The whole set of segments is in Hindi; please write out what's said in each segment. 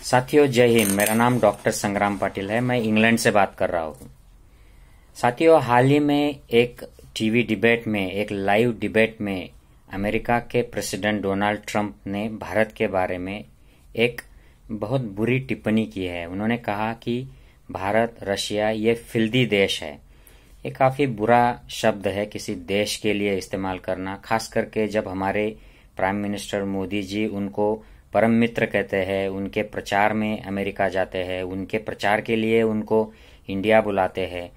साथियों जय हिंद। मेरा नाम डॉक्टर संग्राम पाटिल है। मैं इंग्लैंड से बात कर रहा हूँ। साथियों, हाल ही में एक टीवी डिबेट में, एक लाइव डिबेट में अमेरिका के प्रेसिडेंट डोनाल्ड ट्रंप ने भारत के बारे में एक बहुत बुरी टिप्पणी की है। उन्होंने कहा कि भारत, रशिया ये फिल्दी देश है। ये काफी बुरा शब्द है किसी देश के लिए इस्तेमाल करना, खास करके जब हमारे प्राइम मिनिस्टर मोदी जी उनको परम मित्र कहते हैं। उनके प्रचार में अमेरिका जाते हैं, उनके प्रचार के लिए उनको इंडिया बुलाते हैं।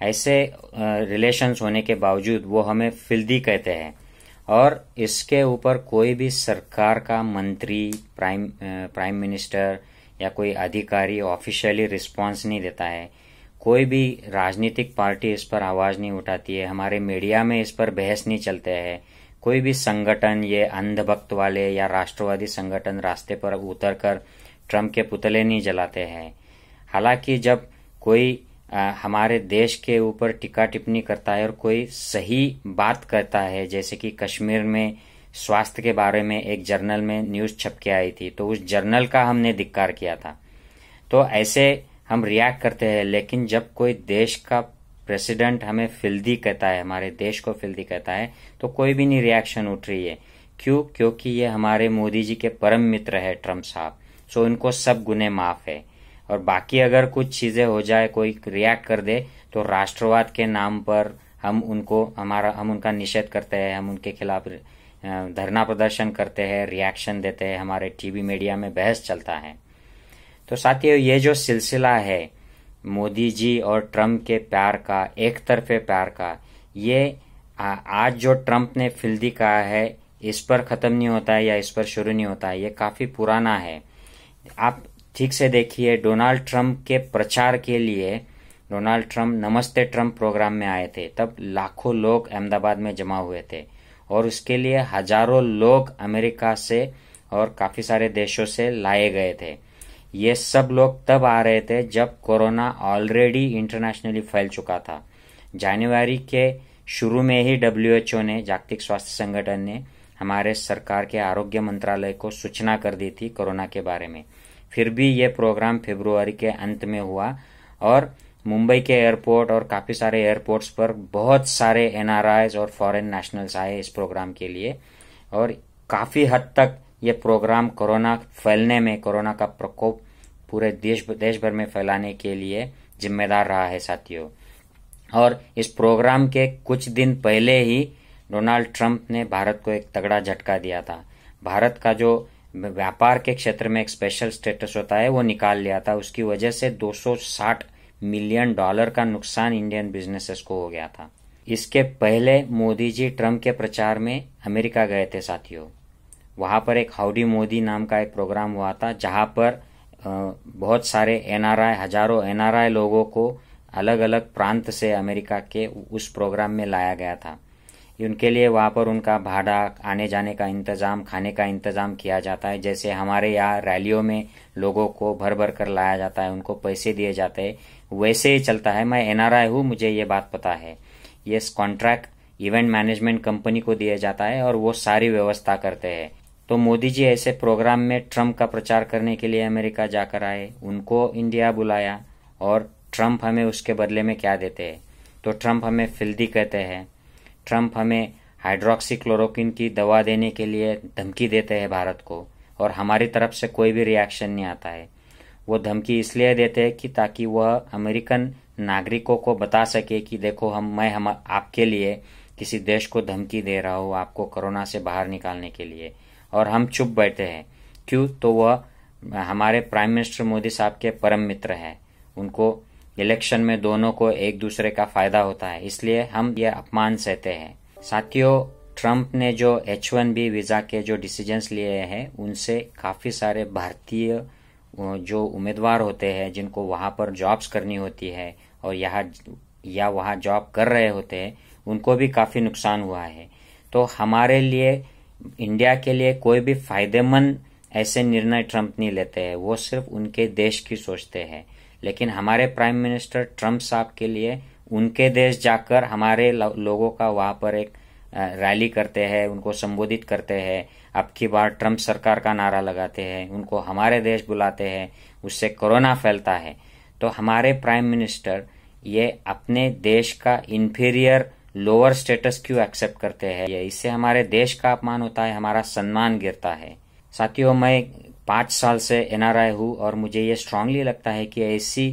ऐसे रिलेशंस होने के बावजूद वो हमें फिल्दी कहते हैं और इसके ऊपर कोई भी सरकार का मंत्री, प्राइम मिनिस्टर या कोई अधिकारी ऑफिशियली रिस्पांस नहीं देता है। कोई भी राजनीतिक पार्टी इस पर आवाज नहीं उठाती है। हमारे मीडिया में इस पर बहस नहीं चलते हैं। कोई भी संगठन, ये अंधभक्त वाले या राष्ट्रवादी संगठन रास्ते पर उतरकर ट्रंप के पुतले नहीं जलाते हैं। हालांकि जब कोई हमारे देश के ऊपर टीका टिप्पणी करता है और कोई सही बात कहता है, जैसे कि कश्मीर में स्वास्थ्य के बारे में एक जर्नल में न्यूज छप के आई थी, तो उस जर्नल का हमने धिक्कार किया था। तो ऐसे हम रिएक्ट करते हैं। लेकिन जब कोई देश का प्रेसिडेंट हमें फिल्दी कहता है, हमारे देश को फिल्दी कहता है, तो कोई भी नहीं रिएक्शन उठ रही है। क्यों? क्योंकि ये हमारे मोदी जी के परम मित्र है ट्रंप साहब। सो इनको सब गुने माफ है। और बाकी अगर कुछ चीजें हो जाए, कोई रिएक्ट कर दे, तो राष्ट्रवाद के नाम पर हम उनका निषेध करते हैं, हम उनके खिलाफ धरना प्रदर्शन करते हैं, रिएक्शन देते हैं, हमारे टीवी मीडिया में बहस चलता है। तो साथियों, ये जो सिलसिला है मोदी जी और ट्रंप के प्यार का, एक तरफे प्यार का, ये आज जो ट्रंप ने फिल्दी कहा है इस पर खत्म नहीं होता है या इस पर शुरू नहीं होता है। ये काफी पुराना है। आप ठीक से देखिए, डोनाल्ड ट्रंप के प्रचार के लिए डोनाल्ड ट्रंप नमस्ते ट्रंप प्रोग्राम में आए थे। तब लाखों लोग अहमदाबाद में जमा हुए थे और उसके लिए हजारों लोग अमेरिका से और काफी सारे देशों से लाए गए थे। ये सब लोग तब आ रहे थे जब कोरोना ऑलरेडी इंटरनेशनली फैल चुका था। जनवरी के शुरू में ही WHO ने, जागतिक स्वास्थ्य संगठन ने, हमारे सरकार के आरोग्य मंत्रालय को सूचना कर दी थी कोरोना के बारे में। फिर भी ये प्रोग्राम फरवरी के अंत में हुआ और मुंबई के एयरपोर्ट और काफी सारे एयरपोर्ट्स पर बहुत सारे NRIs और फॉरेन नेशनल्स आए इस प्रोग्राम के लिए। और काफी हद तक ये प्रोग्राम कोरोना फैलने में, कोरोना का प्रकोप पूरे देश भर में फैलाने के लिए जिम्मेदार रहा है साथियों। और इस प्रोग्राम के कुछ दिन पहले ही डोनाल्ड ट्रंप ने भारत को एक तगड़ा झटका दिया था। भारत का जो व्यापार के क्षेत्र में एक स्पेशल स्टेटस होता है वो निकाल लिया था। उसकी वजह से $260 मिलियन का नुकसान इंडियन बिजनेसेस को हो गया था। इसके पहले मोदी जी ट्रंप के प्रचार में अमेरिका गए थे साथियों। वहां पर एक हाउडी मोदी नाम का एक प्रोग्राम हुआ था, जहां पर बहुत सारे NRI, हजारों NRI लोगों को अलग अलग प्रांत से अमेरिका के उस प्रोग्राम में लाया गया था। उनके लिए वहां पर उनका भाड़ा, आने जाने का इंतजाम, खाने का इंतजाम किया जाता है। जैसे हमारे यहाँ रैलियों में लोगों को भर भर कर लाया जाता है, उनको पैसे दिए जाते हैं, वैसे ही चलता है। मैं NRI हूँ, मुझे ये बात पता है। ये कॉन्ट्रैक्ट इवेंट मैनेजमेंट कंपनी को दिया जाता है और वो सारी व्यवस्था करते हैं। तो मोदी जी ऐसे प्रोग्राम में ट्रंप का प्रचार करने के लिए अमेरिका जाकर आए, उनको इंडिया बुलाया और ट्रंप हमें उसके बदले में क्या देते हैं? तो ट्रंप हमें फिल्दी कहते हैं। ट्रंप हमें हाइड्रोक्सीक्लोरोक्विन की दवा देने के लिए धमकी देते हैं भारत को, और हमारी तरफ से कोई भी रिएक्शन नहीं आता है। वो धमकी इसलिए देते हैं कि ताकि वह अमेरिकन नागरिकों को बता सके कि देखो, मैं आपके लिए किसी देश को धमकी दे रहा हूँ आपको कोरोना से बाहर निकालने के लिए, और हम चुप बैठे हैं। क्यों? तो वह हमारे प्राइम मिनिस्टर मोदी साहब के परम मित्र हैं। उनको इलेक्शन में दोनों को एक दूसरे का फायदा होता है, इसलिए हम ये अपमान सहते हैं। साथियों, ट्रंप ने जो H1B वीजा के जो डिसीजंस लिए हैं, उनसे काफी सारे भारतीय जो उम्मीदवार होते हैं, जिनको वहां पर जॉब्स करनी होती है और वहां जॉब कर रहे होते हैं, उनको भी काफी नुकसान हुआ है। तो हमारे लिए, इंडिया के लिए कोई भी फायदेमंद ऐसे निर्णय ट्रंप नहीं लेते हैं। वो सिर्फ उनके देश की सोचते हैं। लेकिन हमारे प्राइम मिनिस्टर ट्रंप साहब के लिए उनके देश जाकर हमारे लोगों का वहां पर एक रैली करते हैं, उनको संबोधित करते हैं, अब की बार ट्रंप सरकार का नारा लगाते हैं, उनको हमारे देश बुलाते हैं, उससे कोरोना फैलता है। तो हमारे प्राइम मिनिस्टर ये अपने देश का इंफीरियर लोअर स्टेटस क्यों एक्सेप्ट करते हैं? इससे हमारे देश का अपमान होता है, हमारा सम्मान गिरता है। साथियों, मैं 5 साल से एनआरआई हूँ और मुझे ये स्ट्रांगली लगता है कि ऐसी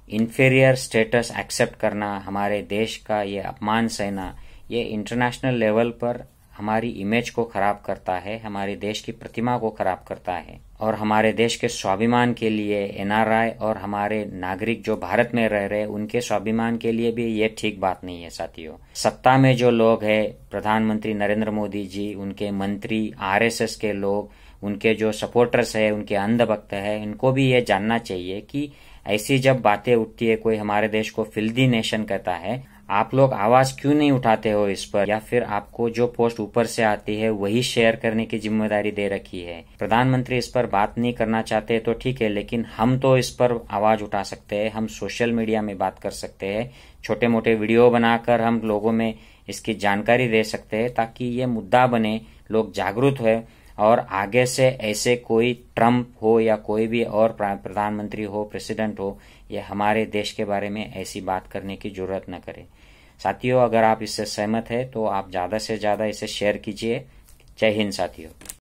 इंफीरियर स्टेटस एक्सेप्ट करना, हमारे देश का ये अपमान सहना, ये इंटरनेशनल लेवल पर हमारी इमेज को खराब करता है, हमारे देश की प्रतिमा को खराब करता है और हमारे देश के स्वाभिमान के लिए एनआरआई और हमारे नागरिक जो भारत में रह रहे हैं उनके स्वाभिमान के लिए भी ये ठीक बात नहीं है। साथियों, सत्ता में जो लोग हैं, प्रधानमंत्री नरेंद्र मोदी जी, उनके मंत्री, आरएसएस के लोग, उनके जो सपोर्टर्स है, उनके अंधभक्त है, इनको भी ये जानना चाहिए कि ऐसी जब बातें उठती है, कोई हमारे देश को फिल्दी नेशन कहता है, आप लोग आवाज क्यों नहीं उठाते हो इस पर? या फिर आपको जो पोस्ट ऊपर से आती है वही शेयर करने की जिम्मेदारी दे रखी है? प्रधानमंत्री इस पर बात नहीं करना चाहते तो ठीक है, लेकिन हम तो इस पर आवाज उठा सकते हैं, हम सोशल मीडिया में बात कर सकते हैं, छोटे मोटे वीडियो बनाकर हम लोगों में इसकी जानकारी दे सकते हैं ताकि ये मुद्दा बने, लोग जागरूक हो और आगे से ऐसे कोई ट्रंप हो या कोई भी और प्रधानमंत्री हो, प्रेसिडेंट हो, ये हमारे देश के बारे में ऐसी बात करने की जरूरत न करे। साथियों, अगर आप इससे सहमत है तो आप ज्यादा से ज्यादा इसे शेयर कीजिए। जय हिंद साथियों।